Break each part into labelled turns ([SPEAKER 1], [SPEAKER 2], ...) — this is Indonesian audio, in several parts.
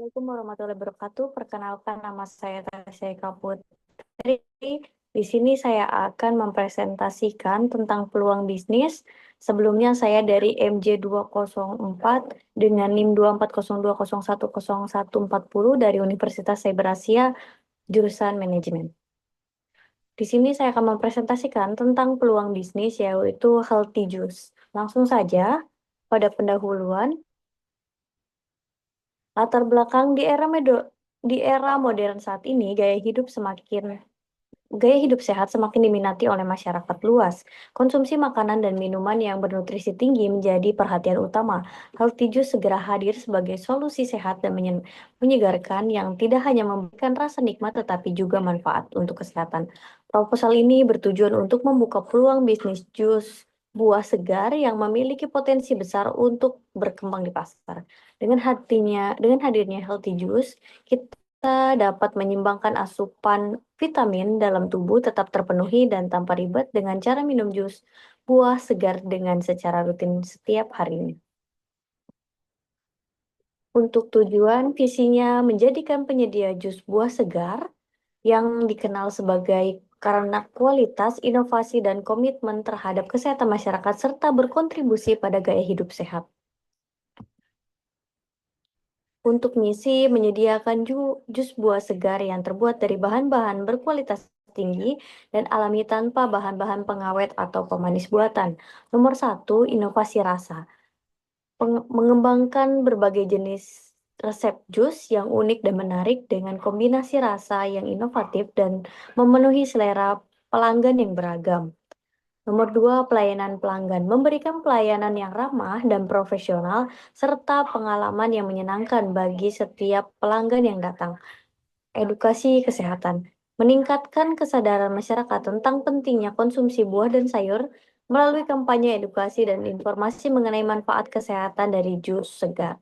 [SPEAKER 1] Assalamualaikum warahmatullahi wabarakatuh. Perkenalkan, nama saya Tasya Putri. Di sini saya akan mempresentasikan tentang peluang bisnis. Sebelumnya saya dari MJ204 dengan NIM 2402011010140 dari Universitas Cyber Asia, jurusan manajemen. Di sini saya akan mempresentasikan tentang peluang bisnis yaitu Healthy Juice. Langsung saja pada pendahuluan. Latar belakang di era modern saat ini, gaya hidup sehat semakin diminati oleh masyarakat luas. Konsumsi makanan dan minuman yang bernutrisi tinggi menjadi perhatian utama. Healthy Juice segera hadir sebagai solusi sehat dan menyegarkan yang tidak hanya memberikan rasa nikmat tetapi juga manfaat untuk kesehatan. Proposal ini bertujuan untuk membuka peluang bisnis jus buah segar yang memiliki potensi besar untuk berkembang di pasar. Dengan hadirnya Healthy Juice, kita dapat menyeimbangkan asupan vitamin dalam tubuh tetap terpenuhi dan tanpa ribet dengan cara minum jus buah segar dengan secara rutin setiap harinya. Untuk tujuan, visinya menjadikan penyedia jus buah segar yang dikenal sebagai karena kualitas, inovasi, dan komitmen terhadap kesehatan masyarakat serta berkontribusi pada gaya hidup sehat. Untuk misi menyediakan jus buah segar yang terbuat dari bahan-bahan berkualitas tinggi dan alami tanpa bahan-bahan pengawet atau pemanis buatan. Nomor satu, inovasi rasa. Mengembangkan berbagai jenis resep jus yang unik dan menarik dengan kombinasi rasa yang inovatif dan memenuhi selera pelanggan yang beragam. Nomor dua, pelayanan pelanggan. Memberikan pelayanan yang ramah dan profesional serta pengalaman yang menyenangkan bagi setiap pelanggan yang datang. Edukasi kesehatan. Meningkatkan kesadaran masyarakat tentang pentingnya konsumsi buah dan sayur melalui kampanye edukasi dan informasi mengenai manfaat kesehatan dari jus segar.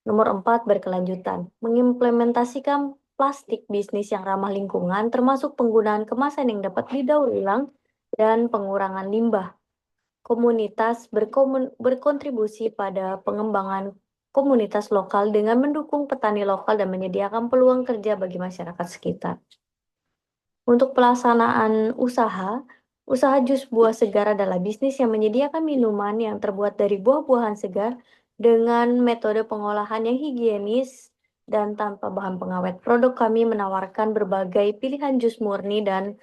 [SPEAKER 1] Nomor 4, berkelanjutan. Mengimplementasikan plastik bisnis yang ramah lingkungan termasuk penggunaan kemasan yang dapat didaur ulang dan pengurangan limbah. Komunitas berkontribusi pada pengembangan komunitas lokal dengan mendukung petani lokal dan menyediakan peluang kerja bagi masyarakat sekitar. Untuk pelaksanaan usaha jus buah segar adalah bisnis yang menyediakan minuman yang terbuat dari buah-buahan segar dengan metode pengolahan yang higienis dan tanpa bahan pengawet. Produk kami menawarkan berbagai pilihan jus murni dan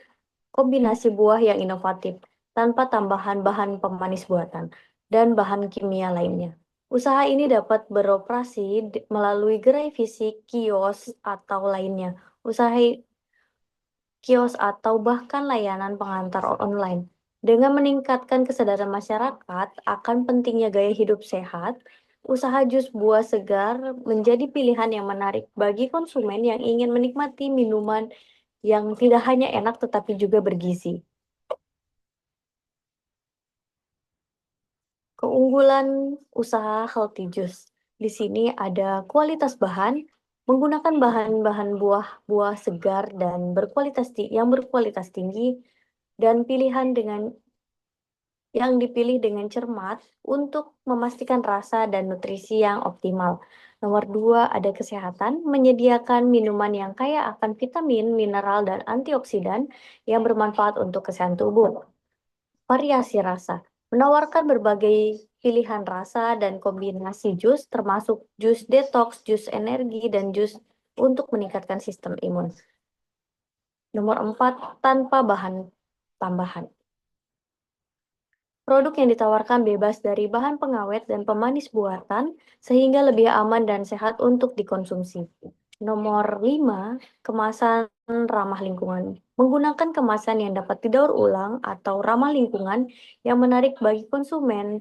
[SPEAKER 1] kombinasi buah yang inovatif tanpa tambahan bahan pemanis buatan dan bahan kimia lainnya. Usaha ini dapat beroperasi melalui gerai fisik, kios atau bahkan layanan pengantar online. Dengan meningkatkan kesadaran masyarakat akan pentingnya gaya hidup sehat, usaha jus buah segar menjadi pilihan yang menarik bagi konsumen yang ingin menikmati minuman yang tidak hanya enak tetapi juga bergizi. Keunggulan usaha Healthy Juice. Di sini ada kualitas bahan, menggunakan bahan-bahan buah-buah segar dan yang berkualitas tinggi dan yang dipilih dengan cermat untuk memastikan rasa dan nutrisi yang optimal. Nomor dua, ada kesehatan, menyediakan minuman yang kaya akan vitamin, mineral, dan antioksidan yang bermanfaat untuk kesehatan tubuh. Variasi rasa, menawarkan berbagai pilihan rasa dan kombinasi jus termasuk jus detox, jus energi, dan jus untuk meningkatkan sistem imun. Nomor 4, tanpa bahan tambahan. Produk yang ditawarkan bebas dari bahan pengawet dan pemanis buatan sehingga lebih aman dan sehat untuk dikonsumsi. Nomor 5, kemasan ramah lingkungan. Menggunakan kemasan yang dapat didaur ulang atau ramah lingkungan yang menarik bagi konsumen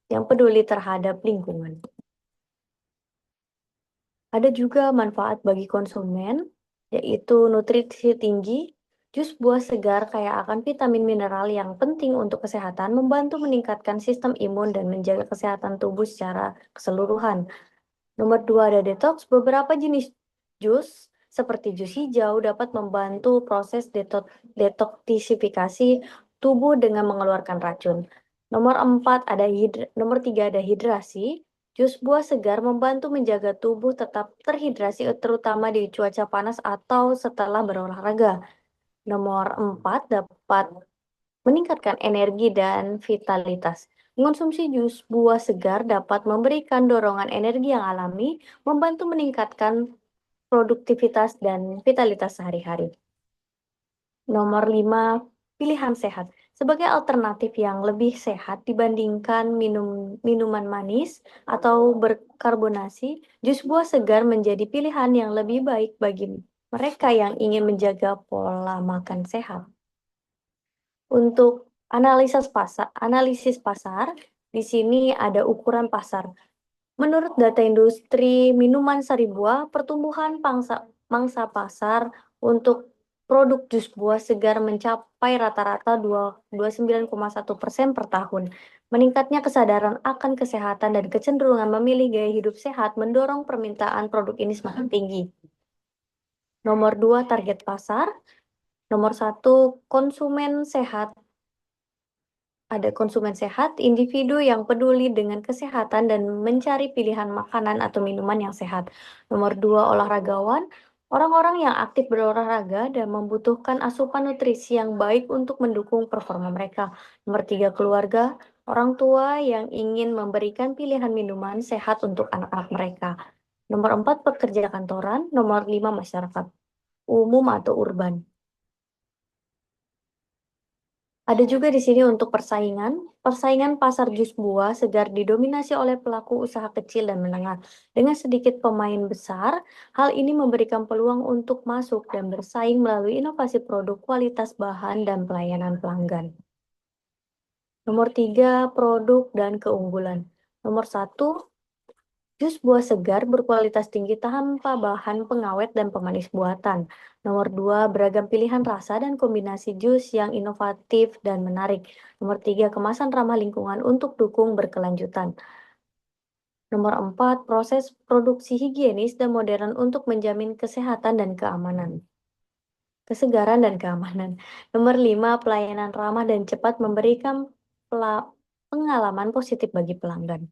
[SPEAKER 1] yang peduli terhadap lingkungan. Ada juga manfaat bagi konsumen, yaitu nutrisi tinggi. Jus buah segar kaya akan vitamin mineral yang penting untuk kesehatan, membantu meningkatkan sistem imun dan menjaga kesehatan tubuh secara keseluruhan. Nomor 2, ada detox. Beberapa jenis jus seperti jus hijau dapat membantu proses detoksifikasi tubuh dengan mengeluarkan racun. Nomor 3, ada hidrasi. Jus buah segar membantu menjaga tubuh tetap terhidrasi terutama di cuaca panas atau setelah berolahraga. Nomor 4 dapat meningkatkan energi dan vitalitas. Mengonsumsi jus buah segar dapat memberikan dorongan energi yang alami, membantu meningkatkan produktivitas dan vitalitas sehari-hari. Nomor 5, pilihan sehat. Sebagai alternatif yang lebih sehat dibandingkan minuman manis atau berkarbonasi, jus buah segar menjadi pilihan yang lebih baik bagi mereka yang ingin menjaga pola makan sehat. Untuk analisis pasar, di sini ada ukuran pasar. Menurut data industri minuman sari buah, pertumbuhan mangsa pasar untuk produk jus buah segar mencapai rata-rata 29,1% per tahun. Meningkatnya kesadaran akan kesehatan dan kecenderungan memilih gaya hidup sehat mendorong permintaan produk ini semakin tinggi. Nomor 2, target pasar. Nomor 1, konsumen sehat. Ada konsumen sehat, individu yang peduli dengan kesehatan dan mencari pilihan makanan atau minuman yang sehat. Nomor 2, olahragawan, orang-orang yang aktif berolahraga dan membutuhkan asupan nutrisi yang baik untuk mendukung performa mereka. Nomor 3, keluarga, orang tua yang ingin memberikan pilihan minuman sehat untuk anak-anak mereka. Nomor 4, pekerja kantoran. Nomor 5, masyarakat umum atau urban. Ada juga di sini untuk persaingan. Persaingan pasar jus buah segar didominasi oleh pelaku usaha kecil dan menengah. Dengan sedikit pemain besar, hal ini memberikan peluang untuk masuk dan bersaing melalui inovasi produk, kualitas bahan, dan pelayanan pelanggan. Nomor 3, produk dan keunggulan. Nomor 1, jus buah segar berkualitas tinggi tanpa bahan pengawet dan pemanis buatan. Nomor 2, beragam pilihan rasa dan kombinasi jus yang inovatif dan menarik. Nomor 3, kemasan ramah lingkungan untuk dukung berkelanjutan. Nomor 4, proses produksi higienis dan modern untuk menjamin kesehatan dan keamanan. Kesegaran dan keamanan. Nomor 5, pelayanan ramah dan cepat memberikan pengalaman positif bagi pelanggan.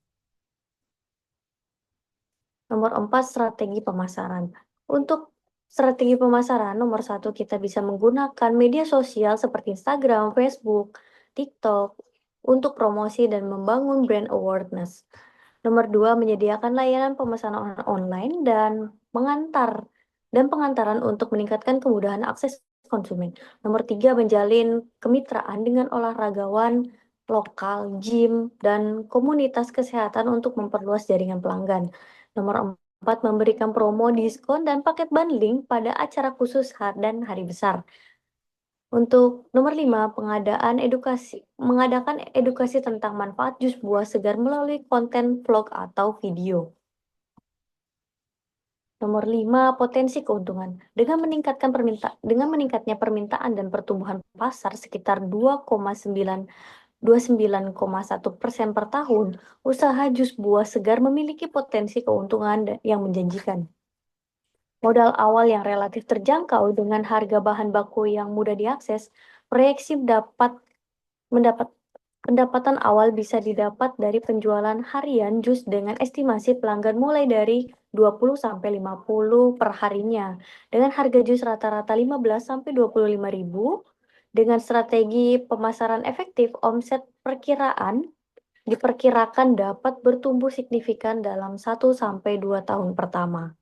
[SPEAKER 1] Nomor 4, strategi pemasaran. Untuk strategi pemasaran, nomor 1, kita bisa menggunakan media sosial seperti Instagram, Facebook, TikTok untuk promosi dan membangun brand awareness. Nomor 2, menyediakan layanan pemesanan online dan pengantaran untuk meningkatkan kemudahan akses konsumen. Nomor 3, menjalin kemitraan dengan olahragawan lokal, gym, dan komunitas kesehatan untuk memperluas jaringan pelanggan. Nomor 4, memberikan promo, diskon, dan paket bundling pada acara khusus dan hari besar. Untuk nomor 5, mengadakan edukasi tentang manfaat jus buah segar melalui konten vlog atau video. Nomor 5, potensi keuntungan. Dengan meningkatnya permintaan dan pertumbuhan pasar sekitar 29,1% per tahun, usaha jus buah segar memiliki potensi keuntungan yang menjanjikan. Modal awal yang relatif terjangkau dengan harga bahan baku yang mudah diakses, proyeksi mendapat pendapatan awal bisa didapat dari penjualan harian jus dengan estimasi pelanggan mulai dari 20 sampai 50 per harinya. Dengan harga jus rata-rata 15 sampai 25 ribu, dengan strategi pemasaran efektif, omset diperkirakan dapat bertumbuh signifikan dalam 1 sampai 2 tahun pertama.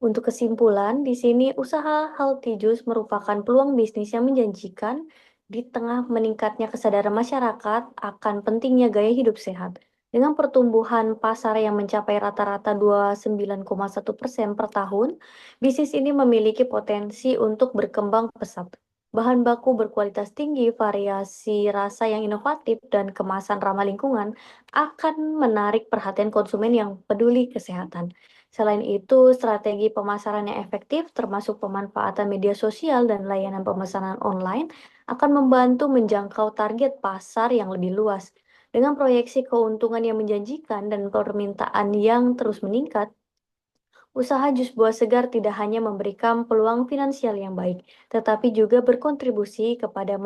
[SPEAKER 1] Untuk kesimpulan, di sini usaha healthy juice merupakan peluang bisnis yang menjanjikan di tengah meningkatnya kesadaran masyarakat akan pentingnya gaya hidup sehat. Dengan pertumbuhan pasar yang mencapai rata-rata 29,1% per tahun, bisnis ini memiliki potensi untuk berkembang pesat. Bahan baku berkualitas tinggi, variasi rasa yang inovatif, dan kemasan ramah lingkungan akan menarik perhatian konsumen yang peduli kesehatan. Selain itu, strategi pemasaran yang efektif, termasuk pemanfaatan media sosial dan layanan pemesanan online, akan membantu menjangkau target pasar yang lebih luas. Dengan proyeksi keuntungan yang menjanjikan dan permintaan yang terus meningkat, Usaha jus buah segar tidak hanya memberikan peluang finansial yang baik, tetapi juga berkontribusi kepada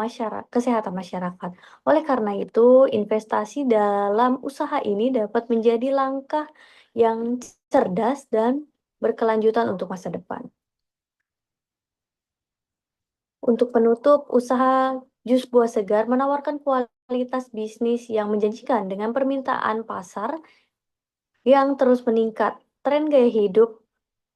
[SPEAKER 1] kesehatan masyarakat. Oleh karena itu, investasi dalam usaha ini dapat menjadi langkah yang cerdas dan berkelanjutan untuk masa depan. Untuk penutup, usaha jus buah segar menawarkan kualitas bisnis yang menjanjikan dengan permintaan pasar yang terus meningkat. Tren gaya hidup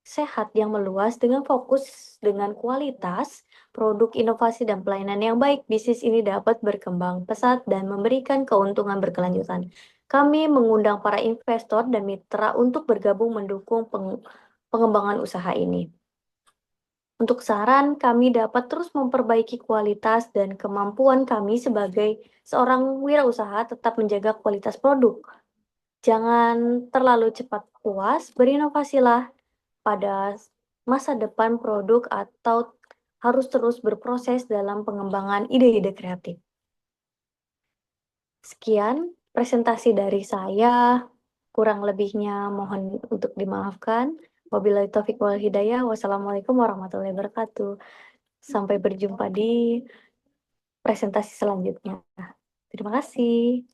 [SPEAKER 1] sehat yang meluas dengan fokus dengan kualitas, produk inovasi dan pelayanan yang baik, bisnis ini dapat berkembang pesat dan memberikan keuntungan berkelanjutan. Kami mengundang para investor dan mitra untuk bergabung mendukung pengembangan usaha ini. Untuk saran, kami dapat terus memperbaiki kualitas dan kemampuan kami sebagai seorang wirausaha tetap menjaga kualitas produk. Jangan terlalu cepat puas, berinovasilah pada masa depan produk atau harus terus berproses dalam pengembangan ide-ide kreatif. Sekian presentasi dari saya, kurang lebihnya mohon untuk dimaafkan. Wabillahi taufiq wal hidayah. Wassalamualaikum warahmatullahi wabarakatuh. Sampai berjumpa di presentasi selanjutnya. Terima kasih.